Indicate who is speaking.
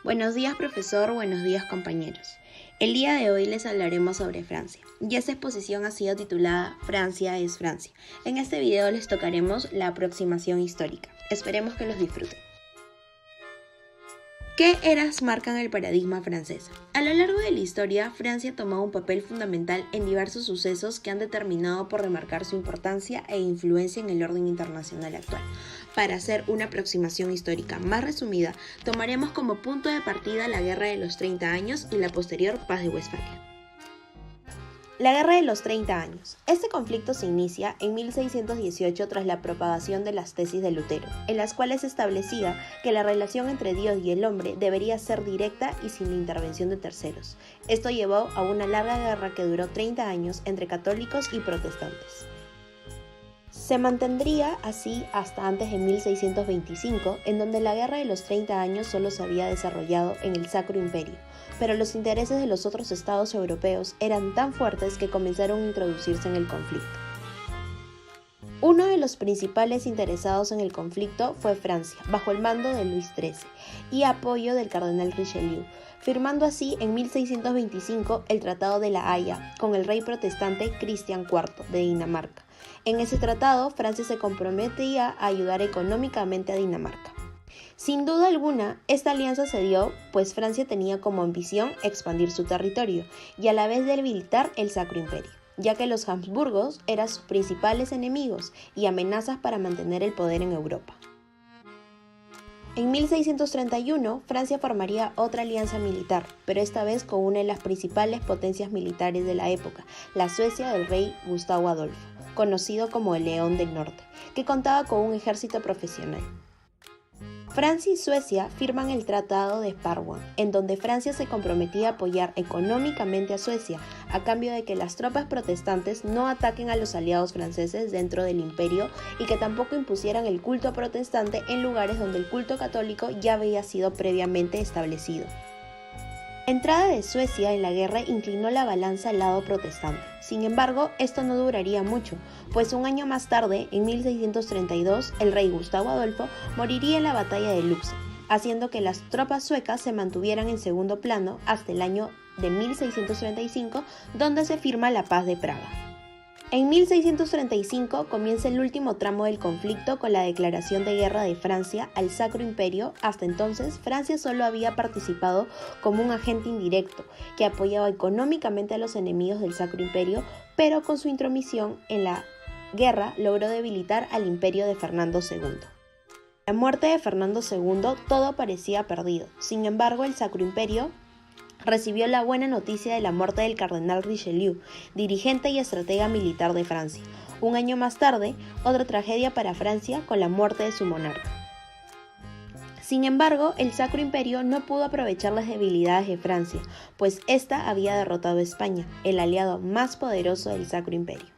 Speaker 1: Buenos días, profesor, buenos días, compañeros. El día de hoy les hablaremos sobre Francia, y esta exposición ha sido titulada Francia es Francia. En este video les tocaremos la aproximación histórica. Esperemos que los disfruten. ¿Qué eras marcan el paradigma francés? A lo largo de la historia, Francia ha tomado un papel fundamental en diversos sucesos que han determinado por remarcar su importancia e influencia en el orden internacional actual. Para hacer una aproximación histórica más resumida, tomaremos como punto de partida la Guerra de los 30 años y la posterior Paz de Westfalia. La Guerra de los 30 años. Este conflicto se inicia en 1618 tras la propagación de las tesis de Lutero, en las cuales se establecía que la relación entre Dios y el hombre debería ser directa y sin la intervención de terceros. Esto llevó a una larga guerra que duró 30 años entre católicos y protestantes. Se mantendría así hasta antes de 1625, en donde la Guerra de los 30 años solo se había desarrollado en el Sacro Imperio, pero los intereses de los otros estados europeos eran tan fuertes que comenzaron a introducirse en el conflicto. Uno de los principales interesados en el conflicto fue Francia, bajo el mando de Luis XIII y apoyo del cardenal Richelieu, firmando así en 1625 el Tratado de la Haya con el rey protestante Cristian IV de Dinamarca. En ese tratado, Francia se comprometía a ayudar económicamente a Dinamarca. Sin duda alguna, esta alianza se dio pues Francia tenía como ambición expandir su territorio y a la vez debilitar el Sacro Imperio, ya que los Habsburgos eran sus principales enemigos y amenazas para mantener el poder en Europa. En 1631, Francia formaría otra alianza militar, pero esta vez con una de las principales potencias militares de la época, la Suecia del rey Gustavo Adolfo, conocido como el León del Norte, que contaba con un ejército profesional. Francia y Suecia firman el Tratado de Sparwang, en donde Francia se comprometía a apoyar económicamente a Suecia, a cambio de que las tropas protestantes no ataquen a los aliados franceses dentro del imperio y que tampoco impusieran el culto protestante en lugares donde el culto católico ya había sido previamente establecido. La entrada de Suecia en la guerra inclinó la balanza al lado protestante. Sin embargo, esto no duraría mucho, pues un año más tarde, en 1632, el rey Gustavo Adolfo moriría en la batalla de Lutzen, haciendo que las tropas suecas se mantuvieran en segundo plano hasta el año de 1635, donde se firma la Paz de Praga. En 1635 comienza el último tramo del conflicto con la declaración de guerra de Francia al Sacro Imperio. Hasta entonces, Francia solo había participado como un agente indirecto que apoyaba económicamente a los enemigos del Sacro Imperio, pero con su intromisión en la guerra logró debilitar al imperio de Fernando II. La muerte de Fernando II todo parecía perdido. Sin embargo, el Sacro Imperio recibió la buena noticia de la muerte del cardenal Richelieu, dirigente y estratega militar de Francia. Un año más tarde, otra tragedia para Francia con la muerte de su monarca. Sin embargo, el Sacro Imperio no pudo aprovechar las debilidades de Francia, pues ésta había derrotado a España, el aliado más poderoso del Sacro Imperio.